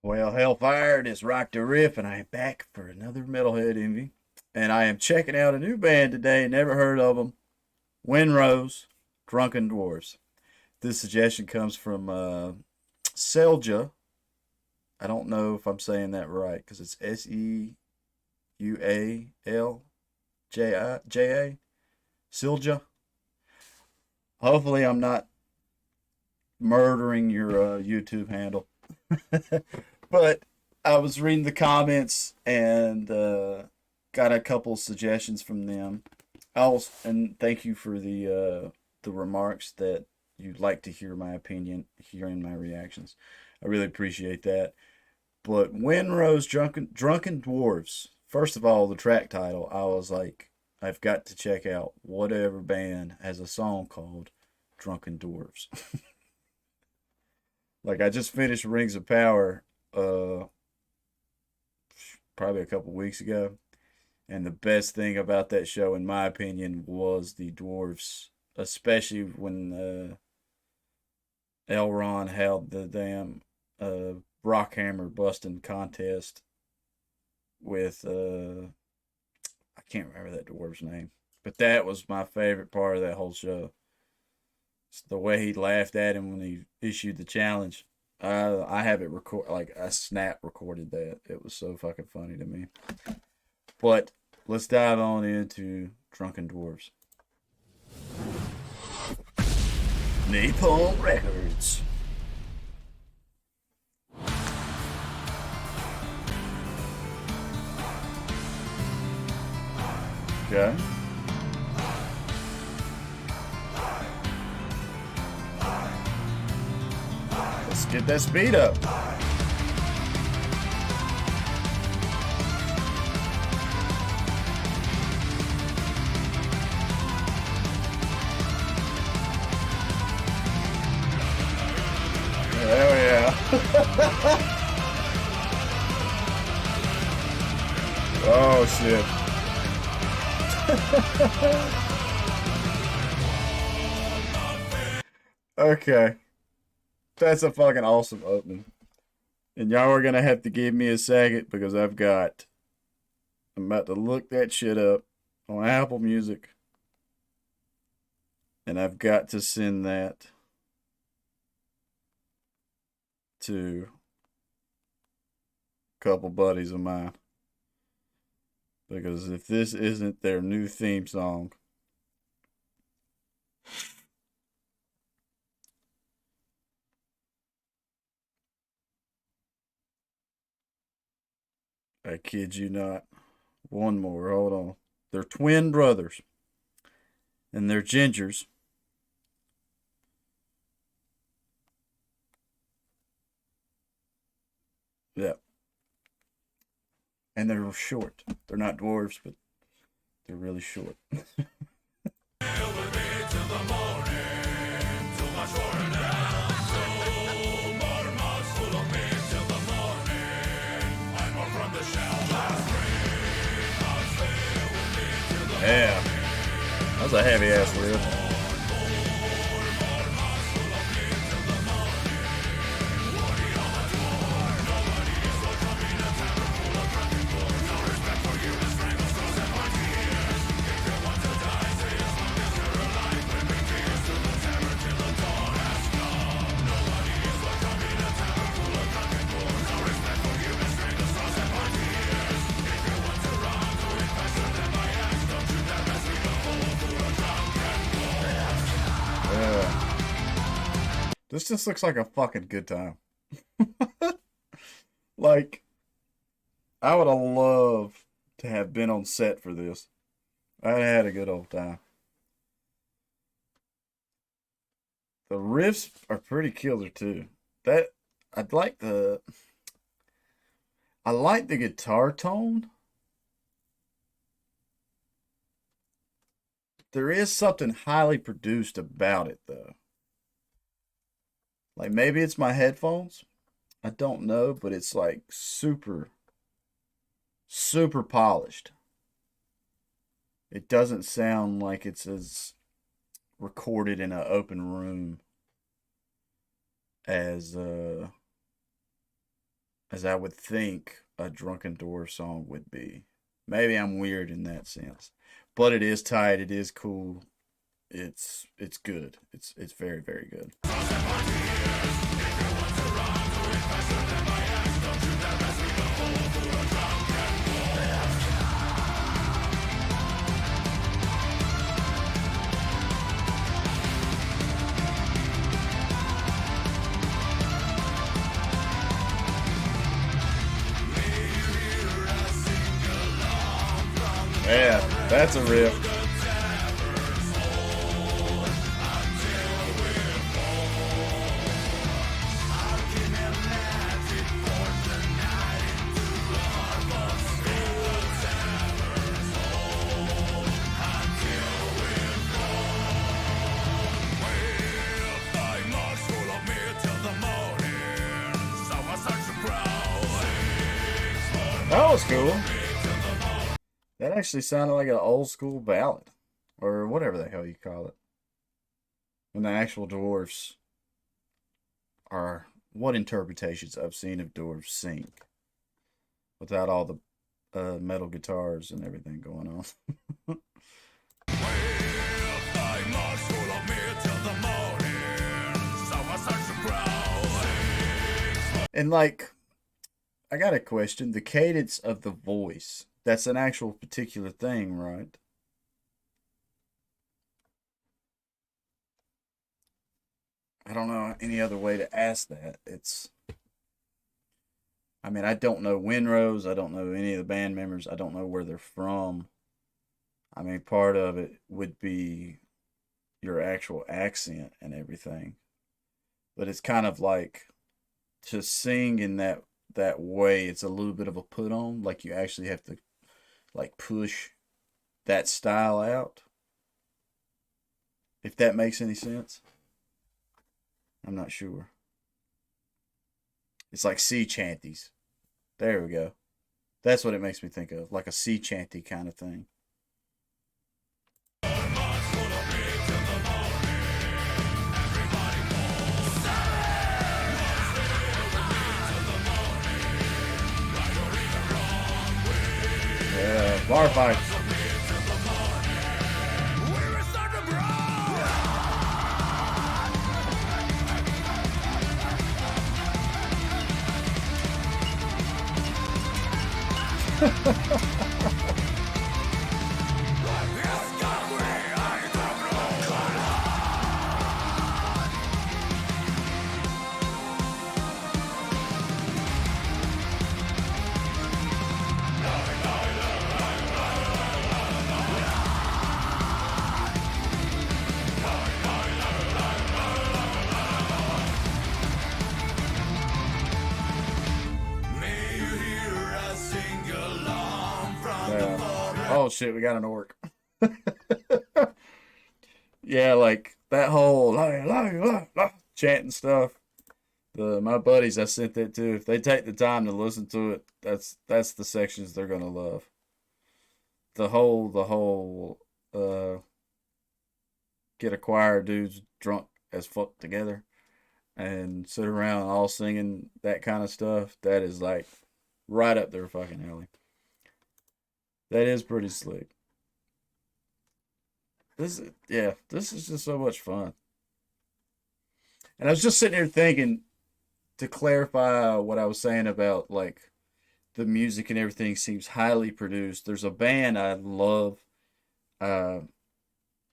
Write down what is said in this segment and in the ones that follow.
Well, Hellfire, it is Rock the Riff, and I am back for another Metalhead Envy. And I am checking out a new band today, never heard of them. Windrose, Drunken Dwarves. This suggestion comes from Selja. I don't know if I'm saying that right because it's Seualja. Silja. Hopefully, I'm not murdering your YouTube handle. But I was reading the comments and got a couple suggestions from them. Also, and thank you for the remarks that you'd like to hear my opinion, hearing my reactions. I really appreciate that. But Windrose Drunken Dwarves. First of all, the track title, I was like, I've got to check out whatever band has a song called Drunken Dwarves. Like I just finished Rings of Power uh probably a couple weeks ago. And the best thing about that show, in my opinion, was the dwarves, especially when Elrond held the damn rockhammer busting contest with I can't remember that dwarf's name, but that was my favorite part of that whole show. It's the way he laughed at him when he issued the challenge. I have it record like I snap recorded that. It was so fucking funny to me. But let's dive on into Drunken Dwarves. Napalm Records. Okay. Let's get that speed up. Hell yeah. Oh shit. Okay. That's a fucking awesome opening. And y'all are gonna have to give me a second because I'm about to look that shit up on Apple Music. And I've got to send that to a couple buddies of mine. Because if this isn't their new theme song, I kid you not. One more, hold on. They're twin brothers, and they're gingers. Yeah, and they're short. They're not dwarves, but they're really short. Yeah, that was a heavy ass riff. Yeah. This just looks like a fucking good time. Like, I would have loved to have been on set for this. I had a good old time. The riffs are pretty killer too. That I'd like the I like the guitar tone. There is something highly produced about it though. Like maybe it's my headphones. I don't know, but it's like super polished. It doesn't sound like it's as recorded in an open room as as I would think a Drunken Dwarf song would be. Maybe I'm weird in that sense, but it is tight. It is cool. It's good. It's very very good. Yeah, that's a riff. That was cool. That actually sounded like an old school ballad, or whatever the hell you call it. And the actual dwarves are what interpretations I've seen of dwarves sing without all the metal guitars and everything going on. And like, I got a question. The cadence of the voice, that's an actual particular thing, right? I don't know any other way to ask that. I mean, I don't know Winrose. I don't know any of the band members. I don't know where they're from. I mean, part of it would be your actual accent and everything. But it's kind of like to sing in that way, it's a little bit of a put on. Like you actually have to like push that style out. If that makes any sense. I'm not sure. It's like sea chanties. There we go. That's what it makes me think of, like a sea chanty kind of thing. Yeah, bar fights. Oh shit, we got an orc. Yeah, like that whole chanting stuff. The my buddies I sent that to. If they take the time to listen to it, that's the sections they're gonna love. The whole get a choir of dudes drunk as fuck together and sit around all singing that kind of stuff. That is like right up their fucking alley. That is pretty slick. This is just so much fun. And I was just sitting here thinking to clarify what I was saying about like the music and everything seems highly produced. There's a band I love. Uh,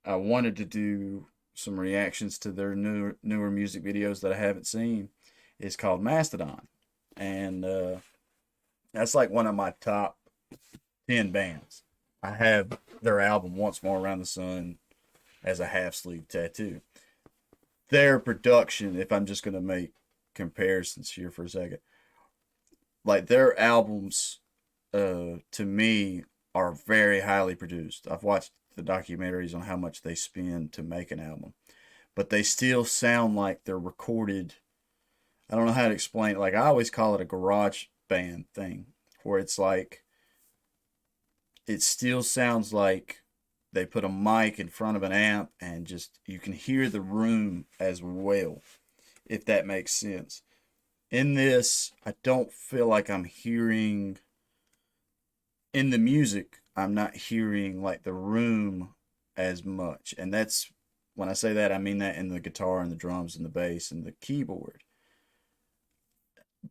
I wanted to do some reactions to their newer music videos that I haven't seen. It's called Mastodon, and that's like one of my top 10 bands. I have their album Once More Around the Sun as a half sleeve tattoo. Their production, if I'm just gonna make comparisons here for a second, like their albums, to me are very highly produced. I've watched the documentaries on how much they spend to make an album, but they still sound like they're recorded. I don't know how to explain it. Like I always call it a garage band thing, where it's like it still sounds like they put a mic in front of an amp and just you can hear the room as well, if that makes sense. in this, I don't feel like I'm hearing in the music. I'm not hearing like the room as much, and that's when I say that, I mean that in the guitar and the drums and the bass and the keyboard.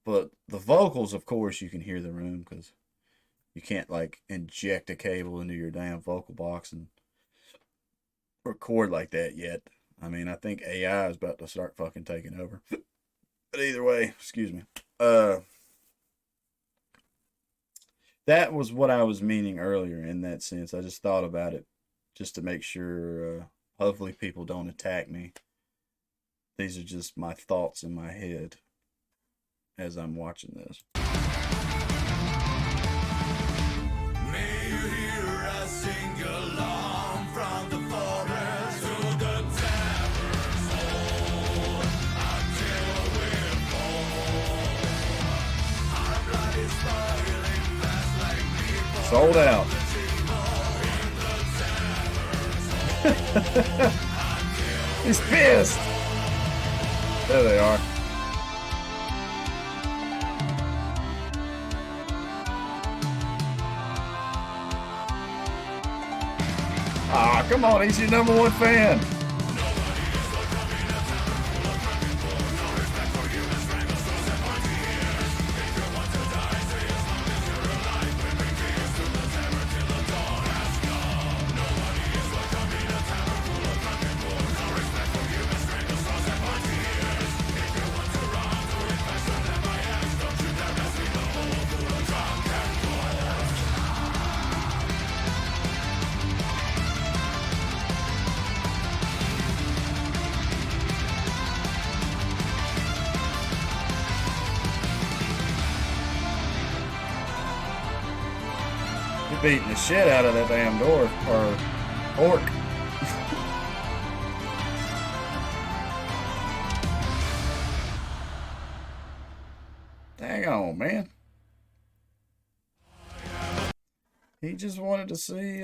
But the vocals, of course, you can hear the room because you can't like inject a cable into your damn vocal box and record like that yet. I mean, I think AI is about to start fucking taking over. But either way, excuse me. Uh, that was what I was meaning earlier in that sense. I just thought about it just to make sure. Hopefully, people don't attack me. These are just my thoughts in my head as I'm watching this. May you hear us sing along from the forest to the tavern's hole until we're full. Our blood is boiling fast like people. Sold out. He's pissed. There they are. Ah, come on, he's your #1 fan. You're beating the shit out of that damn door, or orc. Hang on, man. He just wanted to see,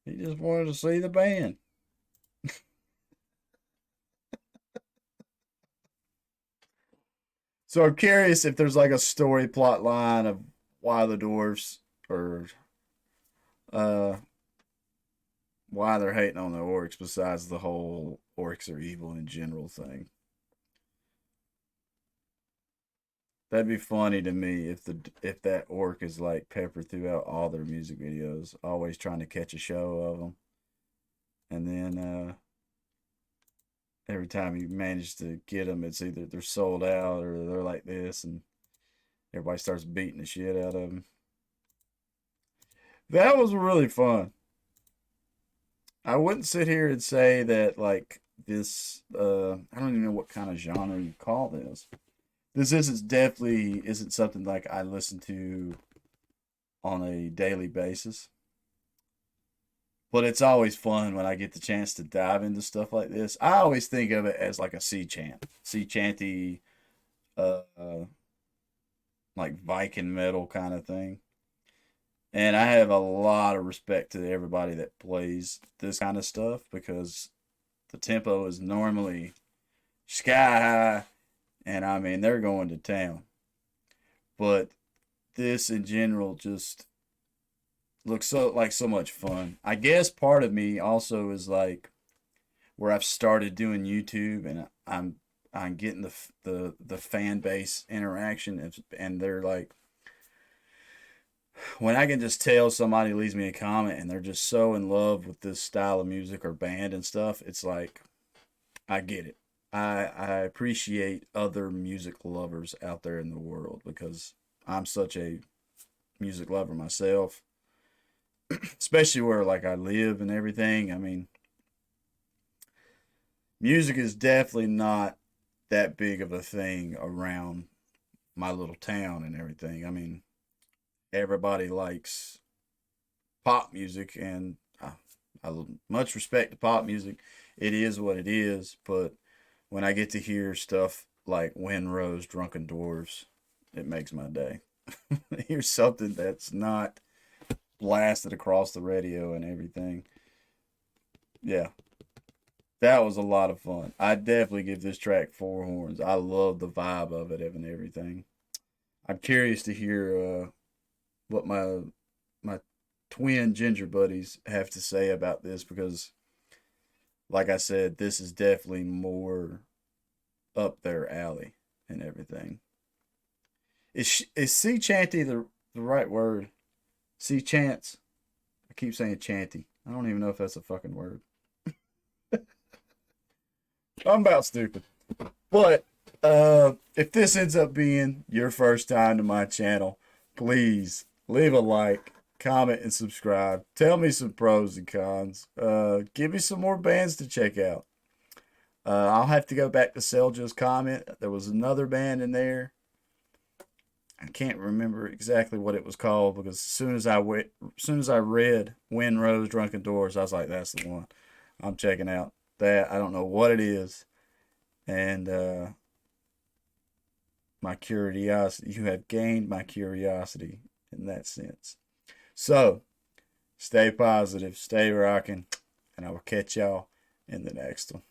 he just wanted to see the band. So I'm curious if there's like a story plot line of why the dwarves or uh why they're hating on the orcs besides the whole orcs are evil in general thing. That'd be funny to me if that orc is like peppered throughout all their music videos, always trying to catch a show of them, and then every time you manage to get them, it's either they're sold out or they're like this, and everybody starts beating the shit out of them. That was really fun. I wouldn't sit here and say that like this. I don't even know what kind of genre you call this. This isn't definitely isn't something like I listen to on a daily basis. But it's always fun when I get the chance to dive into stuff like this. I always think of it as like a sea chanty, uh, like Viking metal kind of thing. And I have a lot of respect to everybody that plays this kind of stuff because the tempo is normally sky high, and I mean they're going to town. But this in general just looks so much fun. I guess part of me also is like where I've started doing YouTube, and I'm getting the fan base interaction, and they're like when I can just tell somebody leaves me a comment and they're just so in love with this style of music or band and stuff, it's like I get it. I appreciate other music lovers out there in the world because I'm such a music lover myself, especially where like I live and everything. I mean, music is definitely not that big of a thing around my little town and everything. I mean, everybody likes pop music, and I much respect to pop music. It is what it is, but when I get to hear stuff like Windrose, Drunken Dwarves, it makes my day. Here's something that's not blasted across the radio and everything. Yeah, That was a lot of fun. I definitely give this track four horns. I love the vibe of it and everything. I'm curious to hear what my twin ginger buddies have to say about this because, like I said, this is definitely more up their alley and everything. Is sea chanty the right word? Sea chants. I keep saying chanty. I don't even know if that's a fucking word. I'm about stupid. But if this ends up being your first time to my channel, please leave a like, comment, and subscribe. Tell me some pros and cons. Give me some more bands to check out. I'll have to go back to Selja's comment. There was another band in there. I can't remember exactly what it was called because as soon as I read Wind Rose Drunken Dwarves, I was like, that's the one. I'm checking out that. I don't know what it is. And my curiosity, you have gained my curiosity in that sense. So stay positive, stay rocking, and I will catch y'all in the next one.